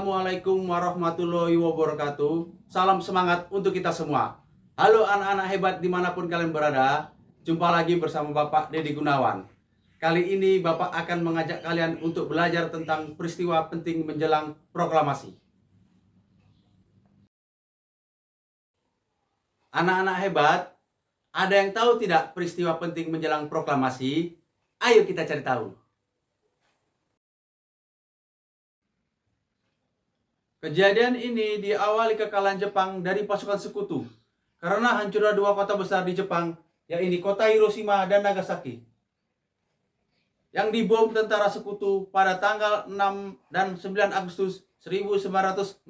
Assalamualaikum warahmatullahi wabarakatuh. Salam semangat untuk kita semua. Halo anak-anak hebat dimanapun kalian berada. Jumpa lagi bersama Bapak Dedi Gunawan. Kali ini Bapak akan mengajak kalian untuk belajar tentang peristiwa penting menjelang proklamasi. Anak-anak hebat, ada yang tahu tidak peristiwa penting menjelang proklamasi? Ayo kita cari tahu. Kejadian ini diawali kekalahan Jepang dari pasukan sekutu karena hancurnya dua kota besar di Jepang, yaitu kota Hiroshima dan Nagasaki, yang dibom tentara sekutu pada tanggal 6 dan 9 Agustus 1945.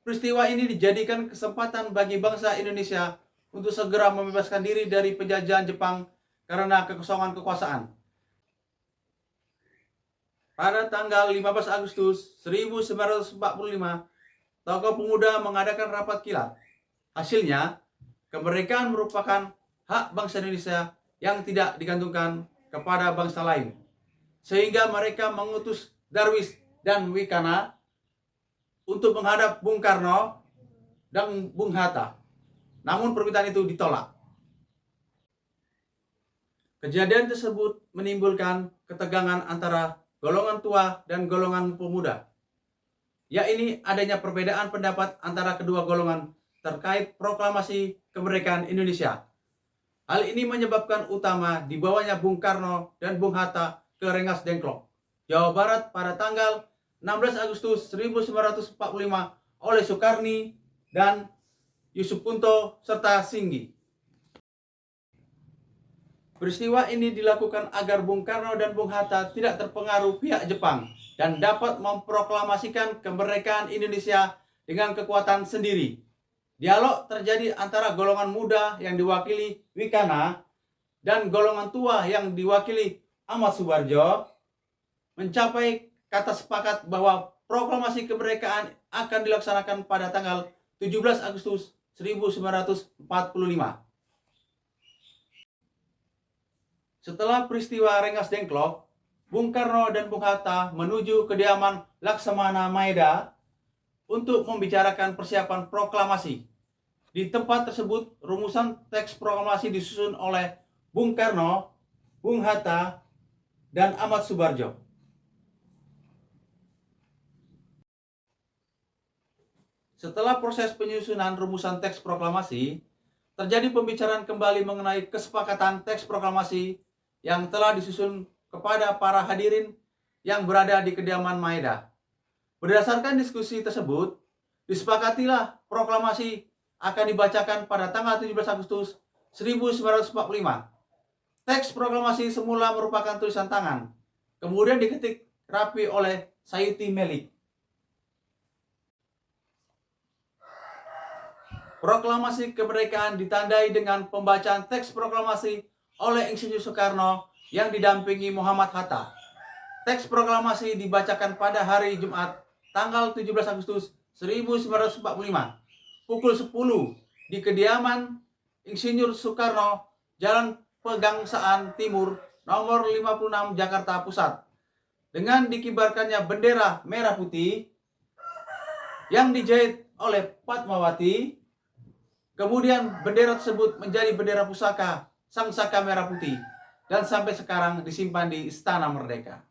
Peristiwa ini dijadikan kesempatan bagi bangsa Indonesia untuk segera membebaskan diri dari penjajahan Jepang karena kekosongan kekuasaan. Pada tanggal 15 Agustus 1945, tokoh pemuda mengadakan rapat kilat. Hasilnya, kemerdekaan merupakan hak bangsa Indonesia yang tidak digantungkan kepada bangsa lain. Sehingga mereka mengutus Darwis dan Wikana untuk menghadap Bung Karno dan Bung Hatta. Namun permintaan itu ditolak. Kejadian tersebut menimbulkan ketegangan antara golongan tua dan golongan pemuda, yaitu adanya perbedaan pendapat antara kedua golongan terkait proklamasi kemerdekaan Indonesia. Hal ini menyebabkan utama dibawanya Bung Karno dan Bung Hatta ke Rengas Dengklok, Jawa Barat pada tanggal 16 Agustus 1945 oleh Soekarni dan Yusuf Punto serta Singgi. Peristiwa ini dilakukan agar Bung Karno dan Bung Hatta tidak terpengaruh pihak Jepang dan dapat memproklamasikan kemerdekaan Indonesia dengan kekuatan sendiri. Dialog terjadi antara golongan muda yang diwakili Wikana dan golongan tua yang diwakili Ahmad Subarjo mencapai kata sepakat bahwa proklamasi kemerdekaan akan dilaksanakan pada tanggal 17 Agustus 1945. Setelah peristiwa Rengas Dengklok, Bung Karno dan Bung Hatta menuju kediaman Laksamana Maeda untuk membicarakan persiapan proklamasi. Di tempat tersebut, rumusan teks proklamasi disusun oleh Bung Karno, Bung Hatta, dan Ahmad Subarjo. Setelah proses penyusunan rumusan teks proklamasi, terjadi pembicaraan kembali mengenai kesepakatan teks proklamasi yang telah disusun kepada para hadirin yang berada di kediaman Maeda. Berdasarkan diskusi tersebut, disepakatilah proklamasi akan dibacakan pada tanggal 17 Agustus 1945. Teks proklamasi semula merupakan tulisan tangan, kemudian diketik rapi oleh Sayuti Melik. Proklamasi kemerdekaan ditandai dengan pembacaan teks proklamasi oleh Insinyur Soekarno yang didampingi Muhammad Hatta. Teks proklamasi dibacakan pada hari Jumat, tanggal 17 Agustus 1945, pukul 10 di kediaman Insinyur Soekarno, Jalan Pegangsaan Timur, nomor 56, Jakarta Pusat, dengan dikibarkannya bendera merah putih yang dijahit oleh Fatmawati. Kemudian bendera tersebut menjadi bendera pusaka Sang Saka Merah Putih dan sampai sekarang disimpan di Istana Merdeka.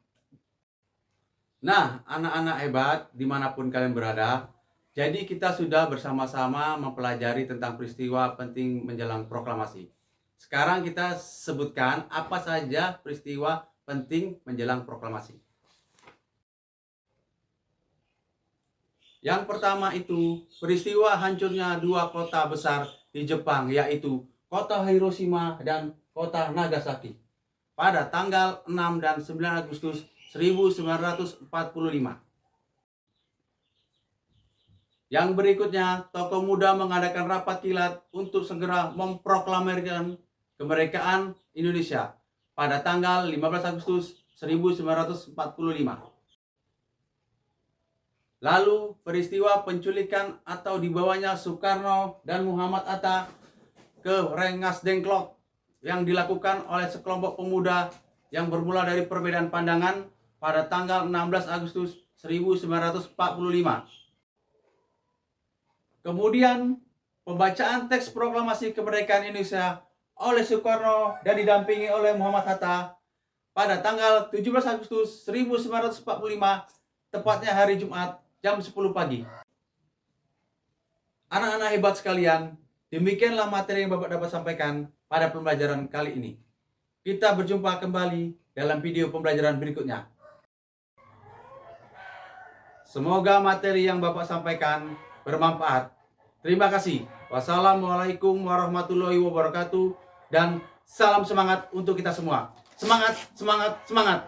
Nah, anak-anak hebat dimanapun kalian berada, jadi kita sudah bersama-sama mempelajari tentang peristiwa penting menjelang proklamasi. Sekarang kita sebutkan apa saja peristiwa penting menjelang proklamasi. Yang pertama itu peristiwa hancurnya dua kota besar di Jepang, yaitu kota Hiroshima dan kota Nagasaki pada tanggal 6 dan 9 Agustus 1945. Yang berikutnya, tokoh muda mengadakan rapat kilat untuk segera memproklamirkan kemerdekaan Indonesia pada tanggal 15 Agustus 1945. Lalu peristiwa penculikan atau dibawanya Soekarno dan Muhammad Hatta ke Rengas Dengklok yang dilakukan oleh sekelompok pemuda yang bermula dari perbedaan pandangan pada tanggal 16 Agustus 1945. Kemudian pembacaan teks proklamasi kemerdekaan Indonesia oleh Soekarno dan didampingi oleh Muhammad Hatta pada tanggal 17 Agustus 1945, tepatnya hari Jumat jam 10 pagi. Anak-anak hebat sekalian, demikianlah materi yang Bapak dapat sampaikan pada pembelajaran kali ini. Kita berjumpa kembali dalam video pembelajaran berikutnya. Semoga materi yang Bapak sampaikan bermanfaat. Terima kasih. Wassalamualaikum warahmatullahi wabarakatuh. Dan salam semangat untuk kita semua. Semangat, semangat, semangat.